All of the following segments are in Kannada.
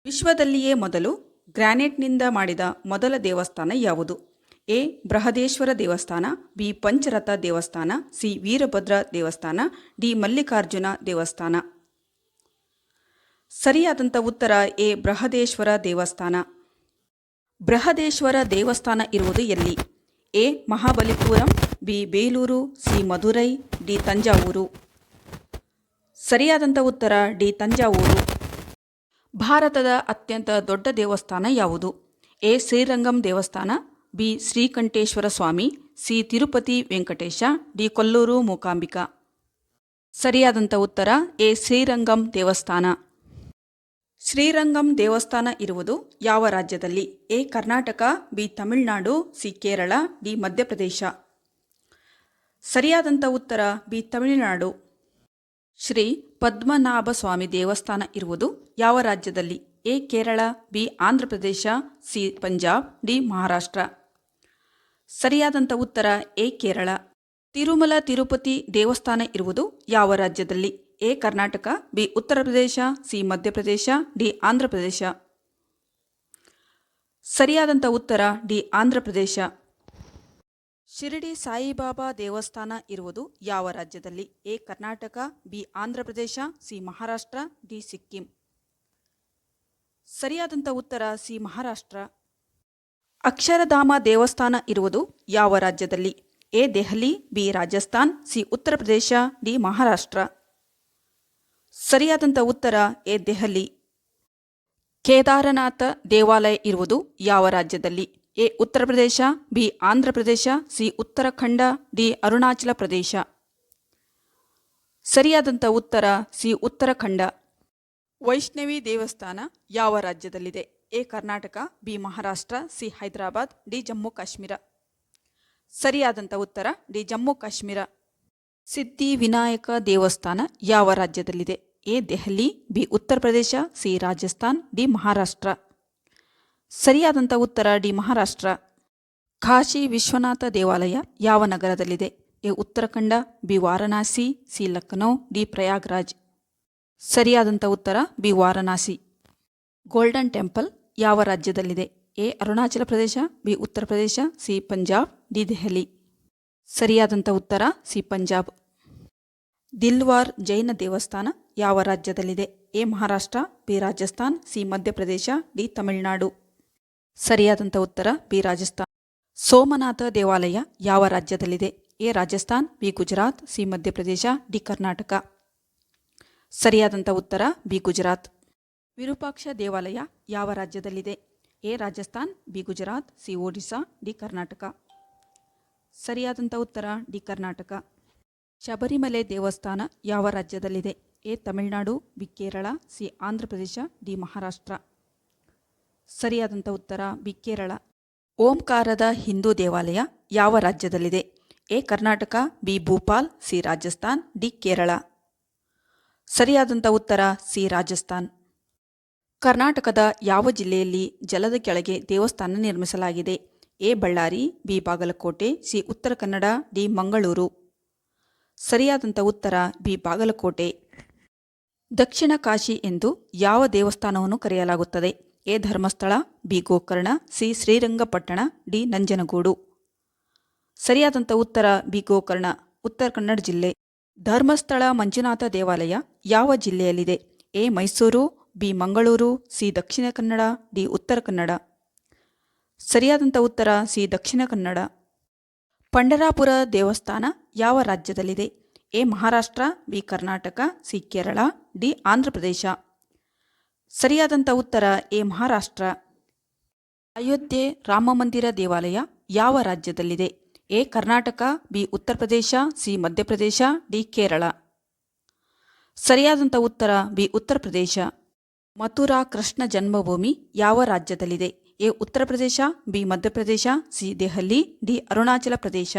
ವಿಶ್ವದಲ್ಲಿಯೇ ಮೊದಲು ಗ್ರಾನೈಟ್ನಿಂದ ಮಾಡಿದ ಮೊದಲ ದೇವಸ್ಥಾನ ಯಾವುದು? ಎ. ಬೃಹದೇಶ್ವರ ದೇವಸ್ಥಾನ, ಬಿ. ಪಂಚರಥ ದೇವಸ್ಥಾನ, ಸಿ. ವೀರಭದ್ರ ದೇವಸ್ಥಾನ, ಡಿ. ಮಲ್ಲಿಕಾರ್ಜುನ ದೇವಸ್ಥಾನ. ಸರಿಯಾದಂಥ ಉತ್ತರ ಎ. ಬೃಹದೇಶ್ವರ ದೇವಸ್ಥಾನ. ಬೃಹದೇಶ್ವರ ದೇವಸ್ಥಾನ ಇರುವುದು ಎಲ್ಲಿ? A. Mahabalipuram, B. Belur, C. Madurai, D. Thanjavur. ಸರಿಯಾದಂಥ ಉತ್ತರ ಡಿ. ತಂಜಾವೂರು. ಭಾರತದ ಅತ್ಯಂತ ದೊಡ್ಡ ದೇವಸ್ಥಾನ ಯಾವುದು? ಎ. ಶ್ರೀರಂಗಂ ದೇವಸ್ಥಾನ, ಬಿ. ಶ್ರೀಕಂಠೇಶ್ವರ ಸ್ವಾಮಿ, ಸಿ. ತಿರುಪತಿ ವೆಂಕಟೇಶ, ಡಿ. ಕೊಲ್ಲೂರು ಮೂಕಾಂಬಿಕಾ. ಸರಿಯಾದಂಥ ಉತ್ತರ ಎ. ಶ್ರೀರಂಗಂ ದೇವಸ್ಥಾನ. ಶ್ರೀರಂಗಂ ದೇವಸ್ಥಾನ ಇರುವುದು ಯಾವ ರಾಜ್ಯದಲ್ಲಿ? A. Karnataka, B. Tamil Nadu, C. Kerala, D. Madhya Pradesh. ಸರಿಯಾದಂಥ ಉತ್ತರ ಬಿ. ತಮಿಳುನಾಡು. ಶ್ರೀ ಪದ್ಮನಾಭ ಸ್ವಾಮಿ ದೇವಸ್ಥಾನ ಇರುವುದು ಯಾವ ರಾಜ್ಯದಲ್ಲಿ? A. Kerala, B. Andhra Pradesh, C. Punjab, D. Maharashtra. ಸರಿಯಾದಂಥ ಉತ್ತರ ಎ. ಕೇರಳ. ತಿರುಮಲ ತಿರುಪತಿ ದೇವಸ್ಥಾನ ಇರುವುದು ಯಾವ ರಾಜ್ಯದಲ್ಲಿ? A. Karnataka, B. Uttar Pradesh, C. Madhya Pradesh, D. Andhra Pradesh. ಸರಿಯಾದಂಥ ಉತ್ತರ ಡಿ. ಆಂಧ್ರಪ್ರದೇಶ. ಶಿರಡಿ ಸಾಯಿಬಾಬಾ ದೇವಸ್ಥಾನ ಇರುವುದು ಯಾವ ರಾಜ್ಯದಲ್ಲಿ? A. Karnataka, B. Andhra Pradesh, C. Maharashtra, D. Sikkim. ಸರಿಯಾದಂಥ ಉತ್ತರ ಸಿ. ಮಹಾರಾಷ್ಟ್ರ. ಅಕ್ಷರಧಾಮ ದೇವಸ್ಥಾನ ಇರುವುದು ಯಾವ ರಾಜ್ಯದಲ್ಲಿ? A. Delhi, B. Rajasthan, C. Uttar Pradesh, D. Maharashtra. ಸರಿಯಾದಂಥ ಉತ್ತರ ಎ. ದೆಹಲಿ. ಕೇದಾರನಾಥ ದೇವಾಲಯ ಇರುವುದು ಯಾವ ರಾಜ್ಯದಲ್ಲಿ? A. Uttar Pradesh, B. Andhra Pradesh, C. Uttarakhand, D. Arunachal Pradesh. ಸರಿಯಾದಂಥ ಉತ್ತರ ಸಿ. ಉತ್ತರಾಖಂಡ. ವೈಷ್ಣವಿ ದೇವಸ್ಥಾನ ಯಾವ ರಾಜ್ಯದಲ್ಲಿದೆ? A. Karnataka, B. Maharashtra, C. Hyderabad, D. Jammu Kashmir. ಸರಿಯಾದಂಥ ಉತ್ತರ ಡಿ. ಜಮ್ಮು ಕಾಶ್ಮೀರ. ಸಿದ್ಧಿವಿನಾಯಕ ದೇವಸ್ಥಾನ ಯಾವ ರಾಜ್ಯದಲ್ಲಿದೆ? A. Delhi, B. Uttar Pradesh, C. Rajasthan, D. Maharashtra. ಸರಿಯಾದಂಥ ಉತ್ತರ ಡಿ. ಮಹಾರಾಷ್ಟ್ರ. ಕಾಶಿ ವಿಶ್ವನಾಥ ದೇವಾಲಯ ಯಾವ ನಗರದಲ್ಲಿದೆ? A. Uttarakhand, B. Varanasi, C. Lucknow, D. Prayagraj. ಸರಿಯಾದಂಥ ಉತ್ತರ ಬಿ. ವಾರಣಾಸಿ. ಗೋಲ್ಡನ್ ಟೆಂಪಲ್ ಯಾವ ರಾಜ್ಯದಲ್ಲಿದೆ? A. Arunachal Pradesh, B. Uttar Pradesh, C. Punjab, D. Delhi. ಸರಿಯಾದಂಥ ಉತ್ತರ ಸಿ. ಪಂಜಾಬ್. ದಿಲ್ವಾರ್ ಜೈನ ದೇವಸ್ಥಾನ ಯಾವ ರಾಜ್ಯದಲ್ಲಿದೆ? A. Maharashtra, B. Rajasthan, C. Madhya Pradesh, D. Tamil Nadu. ಸರಿಯಾದಂಥ ಉತ್ತರ ಬಿ. ರಾಜಸ್ಥಾನ್. ಸೋಮನಾಥ ದೇವಾಲಯ ಯಾವ ರಾಜ್ಯದಲ್ಲಿದೆ? A. Rajasthan, B. Gujarat, C. Madhya Pradesh, D. Karnataka. ಸರಿಯಾದಂಥ ಉತ್ತರ ಬಿ. ಗುಜರಾತ್. ವಿರೂಪಾಕ್ಷ ದೇವಾಲಯ ಯಾವ ರಾಜ್ಯದಲ್ಲಿದೆ? A. Rajasthan, B. Gujarat, C. Odisha, D. Karnataka. ಸರಿಯಾದಂಥ ಉತ್ತರ ಡಿ. ಕರ್ನಾಟಕ. ಶಬರಿಮಲೆ ದೇವಸ್ಥಾನ ಯಾವ ರಾಜ್ಯದಲ್ಲಿದೆ? A. Tamil Nadu, B. Kerala, C. Andhra Pradesh, D. Maharashtra. ಸರಿಯಾದಂಥ ಉತ್ತರ ಬಿ. ಕೇರಳ. ಓಂಕಾರದ ಹಿಂದೂ ದೇವಾಲಯ ಯಾವ ರಾಜ್ಯದಲ್ಲಿದೆ? A. Karnataka, B. Bhopal, C. Rajasthan, D. Kerala. ಸರಿಯಾದಂಥ ಉತ್ತರ ಸಿ. ರಾಜಸ್ಥಾನ್. ಕರ್ನಾಟಕದ ಯಾವ ಜಿಲ್ಲೆಯಲ್ಲಿ ಜಲದ ಕೆಳಗೆ ದೇವಸ್ಥಾನ ನಿರ್ಮಿಸಲಾಗಿದೆ? A. Ballari, B. Bagalkote, C. Uttara Kannada, D. Mangaluru. ಸರಿಯಾದಂಥ ಉತ್ತರ ಬಿ. ಬಾಗಲಕೋಟೆ. ದಕ್ಷಿಣ ಕಾಶಿ ಎಂದು ಯಾವ ದೇವಸ್ಥಾನವನ್ನು ಕರೆಯಲಾಗುತ್ತದೆ? A. Dharmasthala, B. Gokarna, C. Srirangapatna, D. Nanjangud. ಸರಿಯಾದಂಥ ಉತ್ತರ ಬಿ. ಗೋಕರ್ಣ, ಉತ್ತರ ಕನ್ನಡ ಜಿಲ್ಲೆ. ಧರ್ಮಸ್ಥಳ ಮಂಜುನಾಥ ದೇವಾಲಯ ಯಾವ ಜಿಲ್ಲೆಯಲ್ಲಿದೆ? A. Mysuru, B. Mangaluru, C. Dakshina Kannada, D. Uttara Kannada. ಸರಿಯಾದಂಥ ಉತ್ತರ ಸಿ. ದಕ್ಷಿಣ ಕನ್ನಡ. ಪಂಡರಾಪುರ ದೇವಸ್ಥಾನ ಯಾವ ರಾಜ್ಯದಲ್ಲಿದೆ? A. Maharashtra, B. Karnataka, C. Kerala, D. Andhra Pradesh. ಸರಿಯಾದಂಥ ಉತ್ತರ ಎ. ಮಹಾರಾಷ್ಟ್ರ. ಅಯೋಧ್ಯೆ ರಾಮಮಂದಿರ ದೇವಾಲಯ ಯಾವ ರಾಜ್ಯದಲ್ಲಿದೆ? A. Karnataka, B. Uttar Pradesh, C. Madhya Pradesh, D. Kerala. ಸರಿಯಾದಂಥ ಉತ್ತರ ಬಿ. ಉತ್ತರ ಪ್ರದೇಶ. ಮಥುರಾ ಕೃಷ್ಣ ಜನ್ಮಭೂಮಿ ಯಾವ ರಾಜ್ಯದಲ್ಲಿದೆ? A. Uttar Pradesh, B. Madhya Pradesh, C. Delhi, D. Arunachal Pradesh.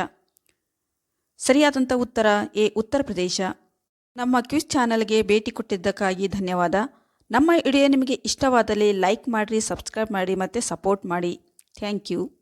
ಸರಿಯಾದಂಥ ಉತ್ತರ ಎ. ಉತ್ತರ ಪ್ರದೇಶ. ನಮ್ಮ ಕ್ವಿಜ್ ಚಾನಲ್ಗೆ ಭೇಟಿ ಕೊಟ್ಟಿದ್ದಕ್ಕಾಗಿ ಧನ್ಯವಾದ. ನಮ್ಮ ವಿಡಿಯೋ ನಿಮಗೆ ಇಷ್ಟವಾದಲ್ಲಿ ಲೈಕ್ ಮಾಡಿರಿ, ಸಬ್ಸ್ಕ್ರೈಬ್ ಮಾಡಿ ಮತ್ತು ಸಪೋರ್ಟ್ ಮಾಡಿ. Thank you.